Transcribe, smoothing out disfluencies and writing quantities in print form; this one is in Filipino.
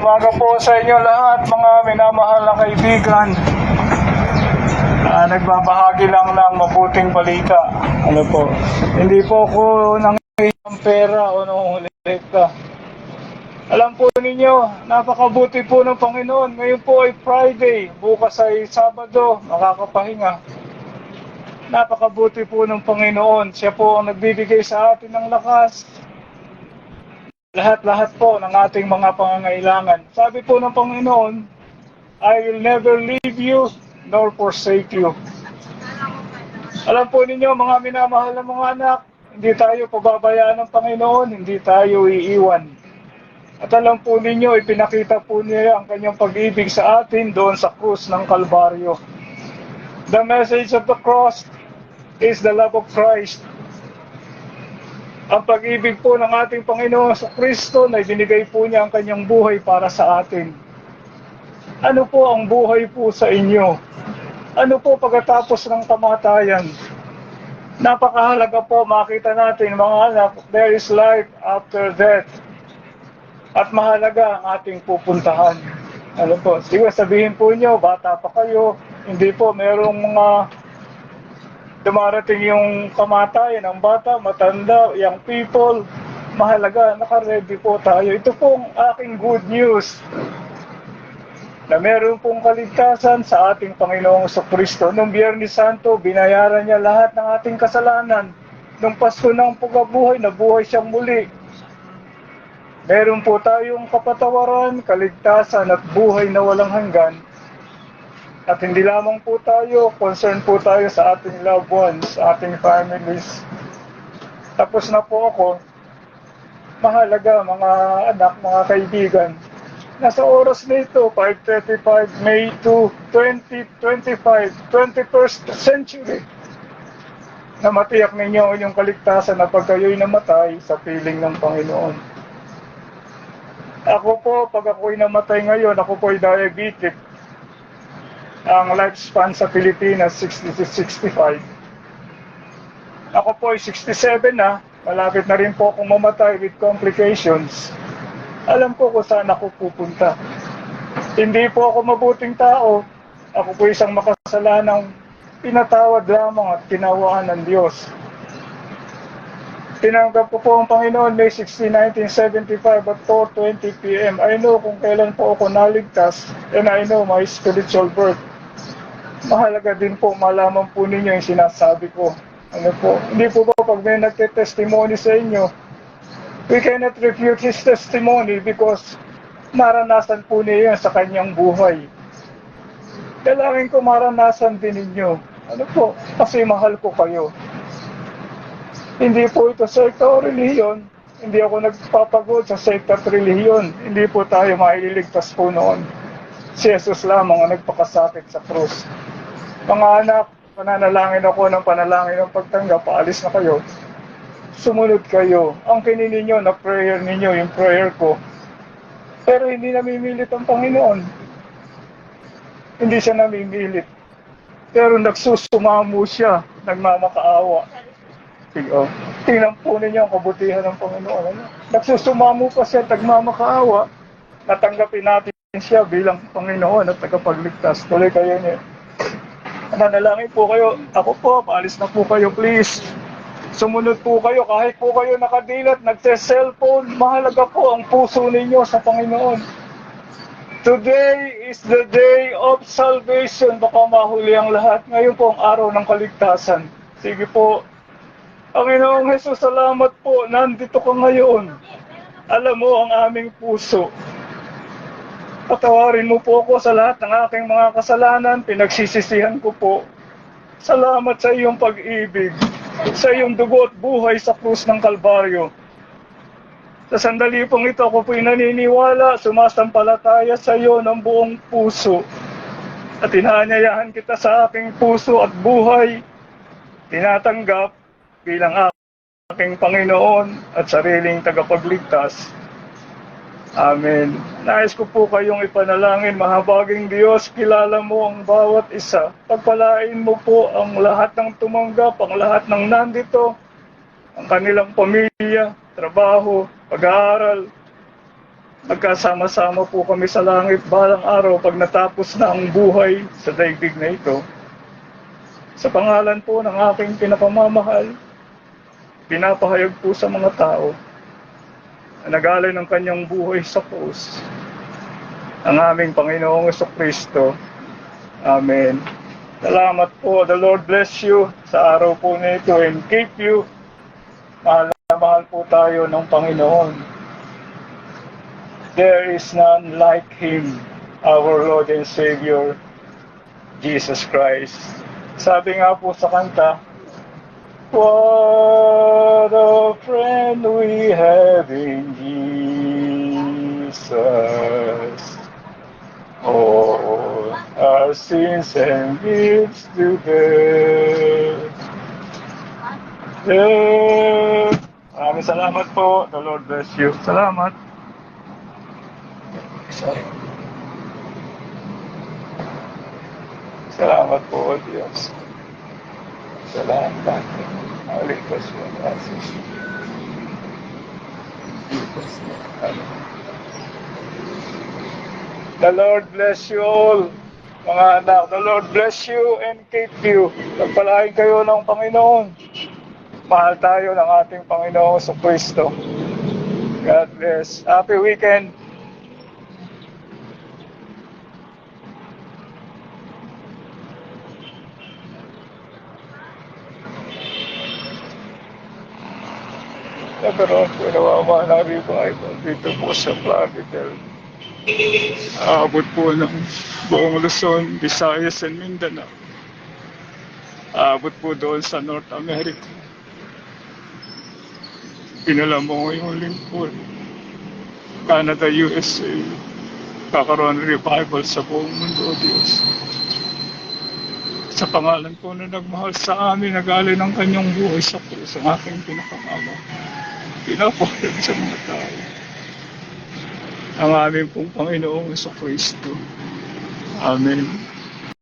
Umaga po sa inyo lahat, mga minamahal na kaibigan. Nagbabahagi lang ng mabuting balita. Ano po? Hindi po ako nanghihingi pera o nangungulikta. Alam po ninyo, napakabuti po ng Panginoon. Ngayon po ay Friday, bukas ay Sabado, makakapahinga. Napakabuti po ng Panginoon. Siya po ang nagbibigay sa atin ng lakas. Lahat-lahat po ng ating mga pangangailangan. Sabi po ng Panginoon, I will never leave you nor forsake you. Alam po ninyo, mga minamahal na mga anak, hindi tayo pababayaan ng Panginoon, hindi tayo iiwan. At alam po ninyo, ipinakita po niya ang kanyang pag-ibig sa atin doon sa krus ng Kalbaryo. The message of the cross is the love of Christ. Ang pag-ibig po ng ating Panginoon sa Kristo na ibinigay po niya ang kanyang buhay para sa atin. Ano po ang buhay po sa inyo? Ano po pagkatapos ng kamatayan? Napakahalaga po makita natin, mga anak, there is life after death. At mahalaga ang ating pupuntahan. Ano po? Sige, sabihin po niyo, bata pa kayo, hindi po, merong mga dumarating yung kamatayan ng bata, matanda, young people. Mahalaga, naka-ready po tayo. Ito pong aking good news na meron pong kaligtasan sa ating Panginoong Kristo. Noong Biyernes Santo, binayaran niya lahat ng ating kasalanan. Noong Pasko ng Pagkabuhay, nabuhay siyang muli. Meron po tayong kapatawaran, kaligtasan at buhay na walang hanggan. At hindi lamang po tayo, concerned po tayo sa ating loved ones, sa ating families. Tapos na po ako, mahalaga mga anak, mga kaibigan. Nasa oras na ito, 5:35 May 2, 2025, 21st century, na matiyak ninyo ang inyong kaligtasan na pag kayo'y namatay sa piling ng Panginoon. Ako po, pag ako'y namatay ngayon, ako po'y diabetic. Ang lifespan sa Pilipinas, 60 to 65. Ako po ay 67 na, malapit na rin po akong mamatay with complications. Alam ko kung saan ako pupunta. Hindi po ako mabuting tao. Ako po isang makasalanang pinatawad lamang at kinawaan ng Diyos. Tinanggap ko po ang Panginoon May 16, 1975 at 4:20 p.m. I know kung kailan po ako naligtas and I know my spiritual birth. Mahalaga din po malaman po ninyo yung sinasabi ko. Ano po? Hindi po ba pag may nagte-testimony sa inyo, we cannot refute his testimony because naranasan po niya yun sa kanyang buhay. Kailangan ko maranasan din ninyo. Ano po? Kasi mahal ko kayo. Hindi po ito sekta o relihiyon. Hindi ako nagpapagod sa sekta at relihiyon. Hindi po tayo mailigtas po noon. Si Jesus lamang ang nagpakasakit sa krus. Mga anak, pananalangin ako ng panalangin ng pagtanggap, paalis na kayo. Sumunod kayo. Ang kininin nyo na prayer ninyo, yung prayer ko. Pero hindi namimilit ang Panginoon. Hindi siya namimilit. Pero nagsusumamo siya, nagmamakaawa. Tingnan po ninyo ang kabutihan ng Panginoon. Ano? Nagsusumamo pa siya, nagmamakaawa. Natanggapin natin siya bilang Panginoon at tagapagligtas. Tuloy kayo niya. Nanalangin po kayo. Ako po, paalis na po kayo, please. Sumunod po kayo. Kahit po kayo nakadilat, nagse-cellphone, mahalaga po ang puso ninyo sa Panginoon. Today is the day of salvation. Baka mahuli ang lahat. Ngayon po ang araw ng kaligtasan. Sige po. Panginoong Jesus, salamat po. Nandito ka ngayon. Alam mo ang aming puso. Patawarin mo po ako sa lahat ng aking mga kasalanan, pinagsisisihan ko po. Salamat sa iyong pag-ibig, sa iyong dugo at buhay sa krus ng Kalbaryo. Sa sandali pong ito, ako po'y naniniwala, sumasampalataya sa iyo ng buong puso. At inaanyayahan kita sa aking puso at buhay, tinatanggap bilang aking Panginoon at sariling tagapagligtas. Amen. Nais ko po kayong ipanalangin, mahabaging Diyos, kilala mo ang bawat isa. Pagpalain mo po ang lahat ng tumanggap, ang lahat ng nandito, ang kanilang pamilya, trabaho, pag-aaral. magkasama-sama po kami sa langit balang araw pag natapos na ang buhay sa daigdig na ito. Sa pangalan po ng aking pinapamamahal, pinapahayag po sa mga tao na nagalay ng kanyang buhay sa krus, ang aming Panginoong Jesucristo. Amen. Salamat po. The Lord bless you sa araw po nito and keep you. Mahal na mahal po tayo ng Panginoon. There is none like Him, our Lord and Savior, Jesus Christ. Sabi nga po sa kanta, what a friend we have in Jesus. All our sins and gifts to bear. Maraming salamat po. The Lord bless you. Salamat. Sorry. Salamat po, Diyos. Salamat. Aligtas mo. Aligtas mo. The Lord bless you all, mga anak. The Lord bless you and keep you. Pagpalain kayo ng Panginoon. Mahal tayo ng ating Panginoon sa Kristo. God bless. Happy weekend. Nagkaroon po nawawa ng revival dito po sa Plaridel. Aabot po ng buong Luzon, Visayas, and Mindanao. Aabot po doon sa North America. Pinala mo yung lingkod. Canada, USA. Kakaroon ng revival sa buong mundo, O Diyos. Sa pangalan po na nagmahal sa amin, nagalay ng kanyang buhay sa krus, ang aking pinakamama. Pinapahayag sa mga tao ang aming pong Panginoong Jesucristo. Amen.